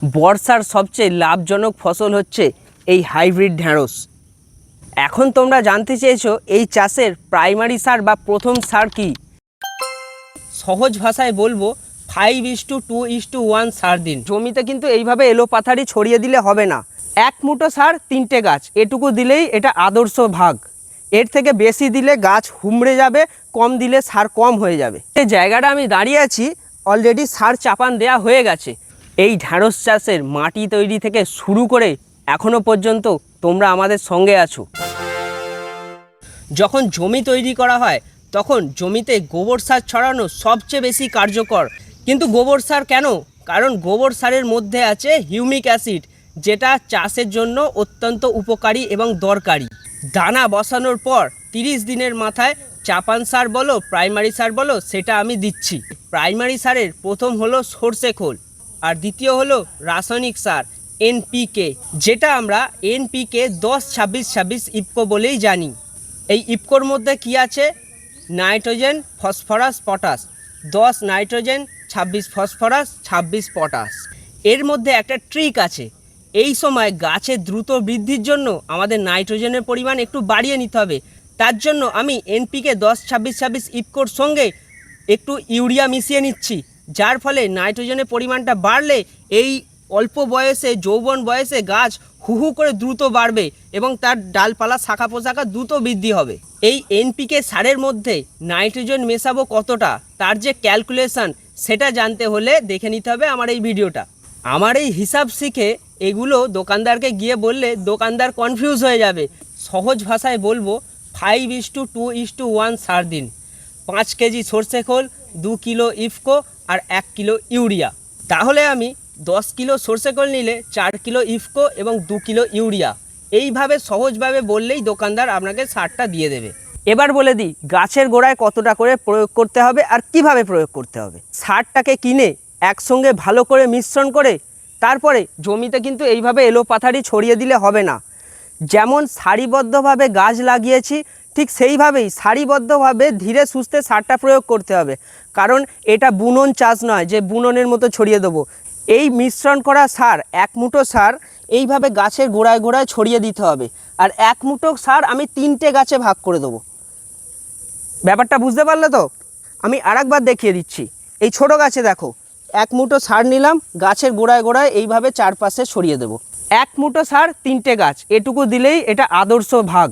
বর্ষার সবচেয়ে লাভজনক ফসল হচ্ছে এই হাইব্রিড ঢেঁড়স। এখন তোমরা জানতে চেয়েছো এই চাষের প্রাইমারি সার বা প্রথম সার কি। সহজ ভাষায় বলবো 5:2:1 সার দিন। জমিতে কিন্তু এইভাবে এলোপাথারি ছড়িয়ে দিলে হবে না। এক মুঠো সার 3টে গাছ, এটুকু দিলেই এটা আদর্শ ভাগ। এর থেকে বেশি দিলে গাছ হুমড়ে যাবে, কম দিলে সার কম হয়ে যাবে। এই জায়গাটা আমি দাঁড়িয়ে আছি, অলরেডি সার চাপান দেয়া হয়ে গেছে। এই ঢেঁড়স চাষের মাটি তৈরি থেকে শুরু করে এখনো পর্যন্ত তোমরা আমাদের সঙ্গে আছো। যখন জমি তৈরি করা হয় তখন জমিতে গোবর সার ছড়ানো সবচেয়ে বেশি কার্যকর। কিন্তু গোবর সার কেন? কারণ গোবর সারের মধ্যে আছে হিউমিক অ্যাসিড, যেটা চাষের জন্য অত্যন্ত উপকারী এবং দরকারি। দানা বসানোর পর 30 দিনের মাথায় চাপান সার বলো প্রাইমারি সার বলো সেটা আমি দিচ্ছি। প্রাইমারি সারের প্রথম হলো সরষে খোল, আর দ্বিতীয় হলো রাসায়নিক সার এনপিকে, যেটা আমরা এনপিকে 10-26-26 ইফকো বলেই জানি। এই ইফকোর মধ্যে কি আছে? Nitrogen, phosphorus, potash. 10 nitrogen, 26 phosphorus, 26 potash. এর মধ্যে একটা ট্রিক আছে, এই সময় গাছের দ্রুত বৃদ্ধির জন্য আমাদের নাইট্রোজেনের পরিমাণ একটু বাড়িয়ে নিতে হবে। তার জন্য আমি এনপিকে 10-26-26 ইফকোর সঙ্গে একটু ইউরিয়া মিশিয়ে নিচ্ছি, যার ফলে নাইট্রোজেনের পরিমাণটা বাড়লে এই অল্প বয়সে যৌবন বয়সে গাছ হু করে দ্রুত বাড়বে এবং তার ডালপালা শাখা পোশাখা দ্রুত বৃদ্ধি হবে। এই এনপিকে সারের মধ্যে নাইট্রোজেন মেশাবো কতটা, তার যে ক্যালকুলেশন সেটা জানতে হলে দেখে নিতে হবে আমার এই ভিডিওটা। আমার এই হিসাব শিখে এগুলো দোকানদারকে গিয়ে বললে দোকানদার কনফিউজ হয়ে যাবে। সহজ ভাষায় বলবো 5:2:1 সার দিন। 5 কেজি সরষে খোল, 2 কিলো ইফকো আর 1 কিলো ইউরিয়া। তাহলে আমি 10 কিলো সরষে খোল নিলে 4 কিলো ইফকো এবং 2 কিলো ইউরিয়া। এইভাবে সহজভাবে বললেই দোকানদার আপনাকে সারটা দিয়ে দেবে। এবার বলে দিই গাছের গোড়ায় কতটা করে প্রয়োগ করতে হবে আর কিভাবে প্রয়োগ করতে হবে। সারটাকে কিনে একসঙ্গে ভালো করে মিশ্রণ করে তারপরে জমিতে কিন্তু এইভাবে এলোপাথারি ছড়িয়ে দিলে হবে না। যেমন সারিবদ্ধভাবে গাছ লাগিয়েছি ঠিক সেইভাবেই সারিবদ্ধভাবে ধীরে সুস্থে সারটা প্রয়োগ করতে হবে। কারণ এটা বুনন চাষ নয় যে বুননের মতো ছড়িয়ে দেবো। এই মিশ্রণ করা সার, এক মুঠো সার এইভাবে গাছের গোড়ায় গোড়ায় ছড়িয়ে দিতে হবে। আর এক মুঠো সার আমি 3টে গাছে ভাগ করে দেবো। ব্যাপারটা বুঝতে পারলে তো? আমি আরেকবার দেখিয়ে দিচ্ছি। এই ছোট গাছে দেখো, এক মুঠো সার নিলাম, গাছের গোড়ায় গোড়ায় এইভাবে চারপাশে ছড়িয়ে দেবো। এক মুঠো সার 3টে গাছ, এটুকু দিলেই এটা আদর্শ ভাগ।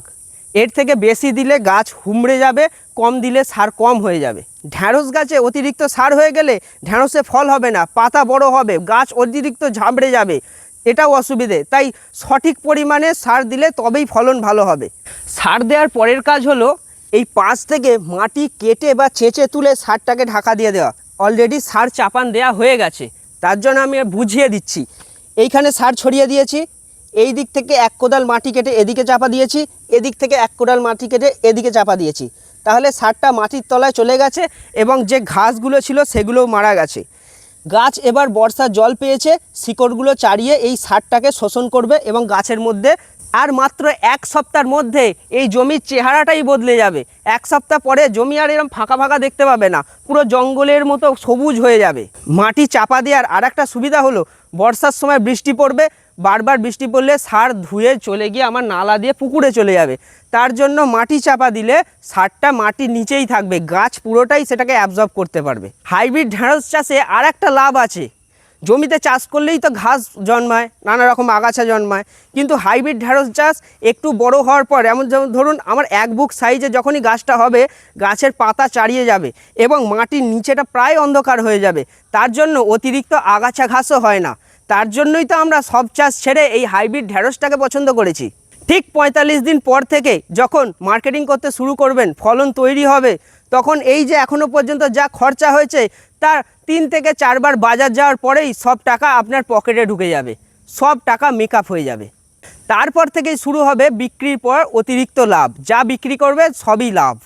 এর থেকে বেশি দিলে গাছ হুমড়ে যাবে, কম দিলে সার কম হয়ে যাবে। ঢ্যাঁড়স গাছে অতিরিক্ত সার হয়ে গেলে ঢ্যাঁড়সে ফল হবে না, পাতা বড় হবে, গাছ অতিরিক্ত ঝাঁবড়ে যাবে, এটাও অসুবিধে। তাই সঠিক পরিমাণে সার দিলে তবেই ফলন ভালো হবে। সার দেওয়ার পরের কাজ হলো এই পাশ থেকে মাটি কেটে বা চেঁচে তুলে সারটাকে ঢাকা দিয়ে দেওয়া। অলরেডি সার চাপান দেওয়া হয়ে গেছে, তার জন্য আমি বুঝিয়ে দিচ্ছি। এইখানে সার ছড়িয়ে দিয়েছি, এই দিক থেকে 1 কোদাল মাটি কেটে এদিকে চাপা দিয়েছি, এদিক থেকে 1 কোদাল মাটি কেটে এদিকে চাপা দিয়েছি। তাহলে সারটা মাটির তলায় চলে গেছে এবং যে ঘাসগুলো ছিল সেগুলোও মারা গেছে। গাছ এবার বর্ষার জল পেয়েছে, শিকড়গুলো চাড়িয়ে এই সারটাকে শোষণ করবে এবং গাছের মধ্যে আর মাত্র 1 সপ্তাহের মধ্যে এই জমির চেহারাটাই বদলে যাবে। 1 সপ্তাহ পরে জমি আর এরকম ফাঁকা ফাঁকা দেখতে পাবে না, পুরো জঙ্গলের মতো সবুজ হয়ে যাবে। মাটি চাপা দেওয়ার আর একটা সুবিধা হলো বর্ষার সময় বৃষ্টি পড়বে, বারবার বৃষ্টি পড়লে সার ধুয়ে চলে গিয়ে আমার নালা দিয়ে পুকুরে চলে যাবে। তার জন্য মাটি চাপা দিলে সারটা মাটির নিচেই থাকবে, গাছ পুরোটাই সেটাকে অ্যাবজর্ব করতে পারবে। হাইব্রিড ঢেঁড়স চাষে আর একটা লাভ আছে, জমিতে চাষ করলেই তো ঘাস জন্মায়, নানা রকম আগাছা জন্মায়, কিন্তু হাইব্রিড ঢেঁড়স চাষ একটু বড় হওয়ার পর যেমন ধরুন আমার 1 বুক সাইজে যখনই গাছটা হবে, গাছের পাতা চাড়িয়ে যাবে এবং মাটির নিচেটা প্রায় অন্ধকার হয়ে যাবে। তার জন্য অতিরিক্ত আগাছা ঘাসও হয় না। তার জন্যই তো আমরা সব চাষ ছেড়ে এই হাইব্রিড ঢেঁড়সটাকে পছন্দ করেছি। ঠিক 45 দিন পর থেকে যখন মার্কেটিং করতে শুরু করবেন, ফলন তৈরি হবে, তখন এই যে এখনও পর্যন্ত যা খরচা হয়েছে তার 3 থেকে 4 বার বাজার যাওয়ার পরেই সব টাকা আপনার পকেটে ঢুকে যাবে, সব টাকা মেকআপ হয়ে যাবে। তারপর থেকেই শুরু হবে বিক্রির পর অতিরিক্ত লাভ, যা বিক্রি করবে সবই লাভ।